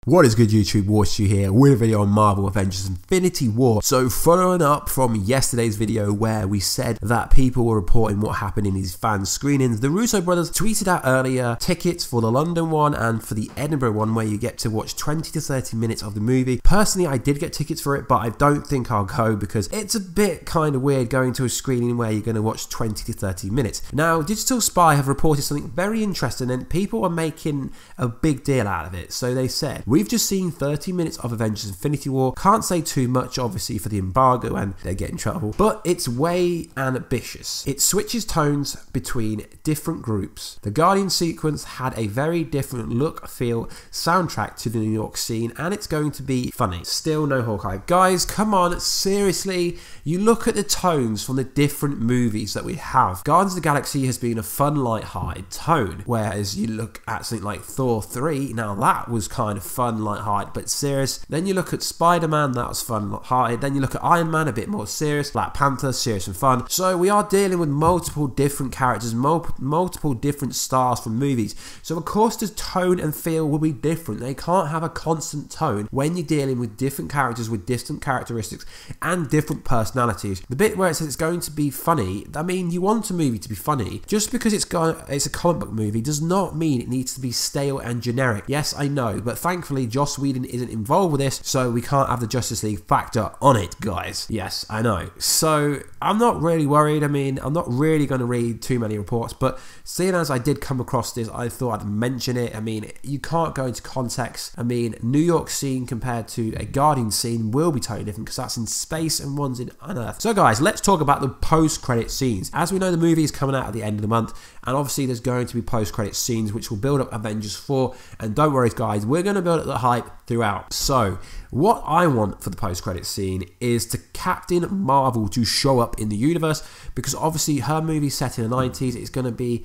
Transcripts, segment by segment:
What is good, YouTube? Warstu here with a video on Marvel Avengers Infinity War. So following up from yesterday's video where we said that people were reporting what happened in these fan screenings, the Russo brothers tweeted out earlier tickets for the London one and for the Edinburgh one where you get to watch 20 to 30 minutes of the movie. Personally, I did get tickets for it, but I don't think I'll go because it's a bit kind of weird going to a screening where you're going to watch 20 to 30 minutes. Now, Digital Spy have reported something very interesting and people are making a big deal out of it. So they said, we've just seen 30 minutes of Avengers Infinity War. Can't say too much, obviously, for the embargo and they get in trouble, but it's way ambitious. It switches tones between different groups. The Guardian sequence had a very different look, feel, soundtrack to the New York scene, and it's going to be funny. Still no Hawkeye. Guys, come on, seriously, you look at the tones from the different movies that we have. Guardians of the Galaxy has been a fun, light-hearted tone, whereas you look at something like Thor 3, now that was kind of fun, light-hearted but serious. Then you look at Spider-Man, that was fun, light-hearted. Then you look at Iron Man, a bit more serious. Black Panther, serious and fun. So we are dealing with multiple different characters, multiple different stars from movies. So of course the tone and feel will be different. They can't have a constant tone when you're dealing with different characters with different characteristics and different personalities. The bit where it says it's going to be funny, I mean, you want a movie to be funny. Just because it's a comic book movie does not mean it needs to be stale and generic. Yes, I know, but thankfully Joss Whedon isn't involved with this, so we can't have the Justice League factor on it, guys. Yes, I know. So I'm not really worried. I mean, I'm not really going to read too many reports, but seeing as I did come across this, I thought I'd mention it. I mean, you can't go into context. I mean, New York scene compared to a Guardian scene will be totally different because that's in space and one's on Earth. So guys, let's talk about the post-credit scenes. As we know, the movie is coming out at the end of the month, and obviously there's going to be post-credit scenes which will build up Avengers 4, and don't worry guys, we're going to build up the hype throughout. So what I want for the post-credit scene is to Captain Marvel to show up in the universe, because obviously her movie set in the 90s, it's going to be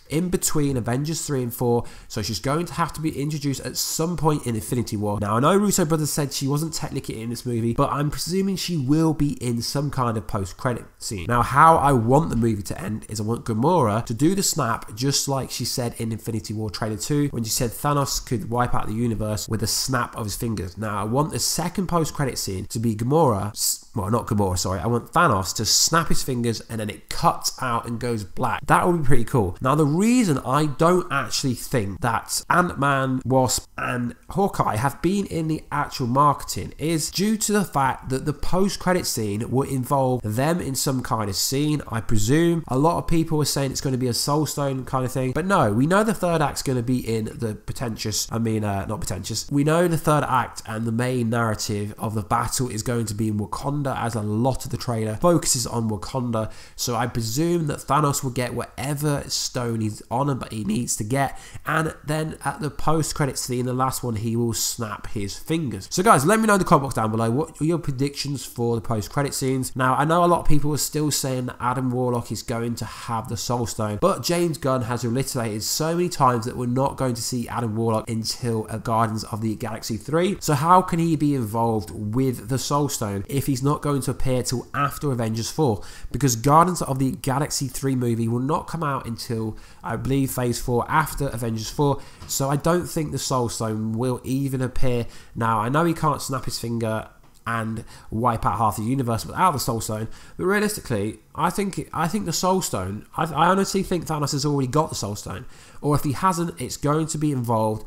in between Avengers 3 and 4, so she's going to have to be introduced at some point in Infinity War. Now, I know Russo brothers said she wasn't technically in this movie, but I'm presuming she will be in some kind of post-credit scene. Now, how I want the movie to end is I want Gamora to do the snap, just like she said in Infinity War Trailer 2, when she said Thanos could wipe out the universe with a snap of his fingers. Now, I want the second post-credit scene to be Gamora, well, not Gamora, sorry, I want Thanos to snap his fingers and then it cuts out and goes black. That would be pretty cool. Now, the reason I don't actually think that Ant-Man, Wasp and Hawkeye have been in the actual marketing is due to the fact that the post-credit scene will involve them in some kind of scene. I presume a lot of people are saying it's going to be a Soul Stone kind of thing, but no, we know the third act's going to be in the not pretentious. We know the third act and the main narrative of the battle is going to be in Wakanda, as a lot of the trailer focuses on Wakanda. So I presume that Thanos will get whatever stone he's on, but he needs to get, and then at the post-credit scene, the last one, he will snap his fingers. So guys, let me know in the comment box down below what are your predictions for the post-credit scenes. Now, I know a lot of people are still saying that Adam Warlock is going to have the Soul Stone, but James Gunn has reiterated so many times that we're not going to see Adam Warlock until Guardians of the Galaxy 3. So how can he be involved with the Soul Stone if he's not going to appear till after Avengers 4? Because Guardians of the Galaxy 3 movie will not come out until, I believe, Phase 4 after Avengers 4. So I don't think the Soul Stone will even appear. Now, I know he can't snap his finger and wipe out half the universe without the Soul Stone, but realistically, I think the Soul Stone, I honestly think Thanos has already got the Soul Stone, or if he hasn't, it's going to be involved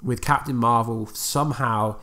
with Captain Marvel somehow.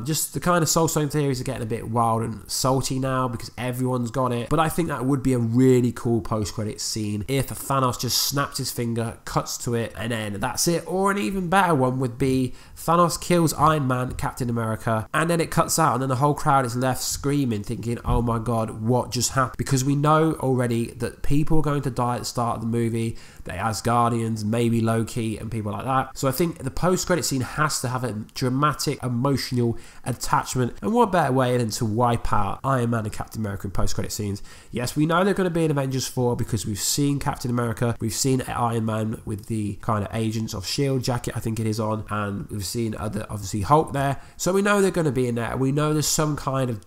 Just the kind of Soul Stone theories are getting a bit wild and salty now because everyone's got it, but I think that would be a really cool post-credit scene if Thanos just snaps his finger, cuts to it, and then that's it. Or an even better one would be Thanos kills Iron Man, Captain America, and then it cuts out and then the whole crowd is left screaming, thinking, oh my god, what just happened? Because we know already that people are going to die at the start of the movie, the Asgardians, maybe Loki and people like that. So I think the post-credit scene has to have a dramatic, emotional attachment, and what better way than to wipe out Iron Man and Captain America in post-credit scenes. Yes, we know they're going to be in Avengers 4 because we've seen Captain America, we've seen Iron Man with the kind of Agents of S.H.I.E.L.D. jacket, I think it is on, and we've seen obviously Hulk there, so we know they're going to be in there. We know there's some kind of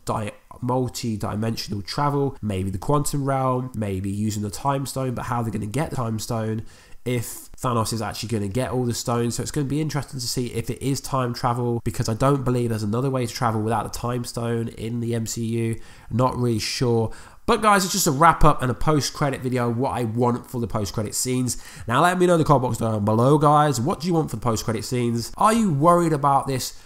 multi-dimensional travel, maybe the quantum realm, maybe using the time stone, but how they're going to get the time stone if Thanos is actually going to get all the stones. So it's going to be interesting to see if it is time travel, because I don't believe there's another way to travel without the time stone in the MCU. Not really sure. But guys, it's just a wrap up and a post-credit video, what I want for the post-credit scenes. Now let me know in the comment box down below, guys. What do you want for the post-credit scenes? Are you worried about this?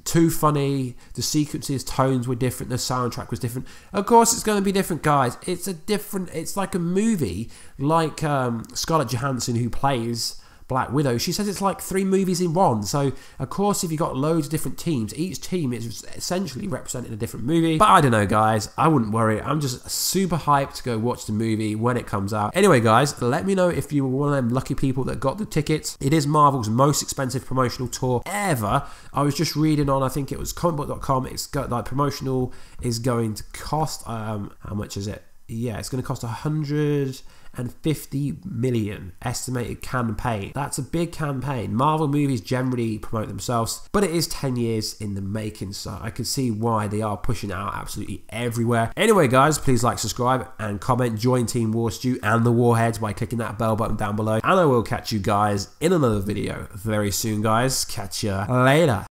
Too funny, the sequences, tones were different, the soundtrack was different. Of course it's going to be different, guys. It's like a movie, like Scarlett Johansson, who plays Black Widow. She says it's like 3 movies in one. So of course, if you've got loads of different teams, each team is essentially representing a different movie. But I don't know, guys, I wouldn't worry. I'm just super hyped to go watch the movie when it comes out. Anyway, guys, let me know if you were one of them lucky people that got the tickets. It is Marvel's most expensive promotional tour ever. I was just reading on, I think it was comicbook.com, it's got like promotional is going to cost how much is it? Yeah, it's going to cost 150 million estimated campaign. That's a big campaign. Marvel movies generally promote themselves, but it is 10 years in the making, so I can see why they are pushing it out absolutely everywhere. Anyway, guys, please like, subscribe, and comment. Join Team Warstu and the Warheads by clicking that bell button down below, and I will catch you guys in another video very soon, guys. Catch ya later.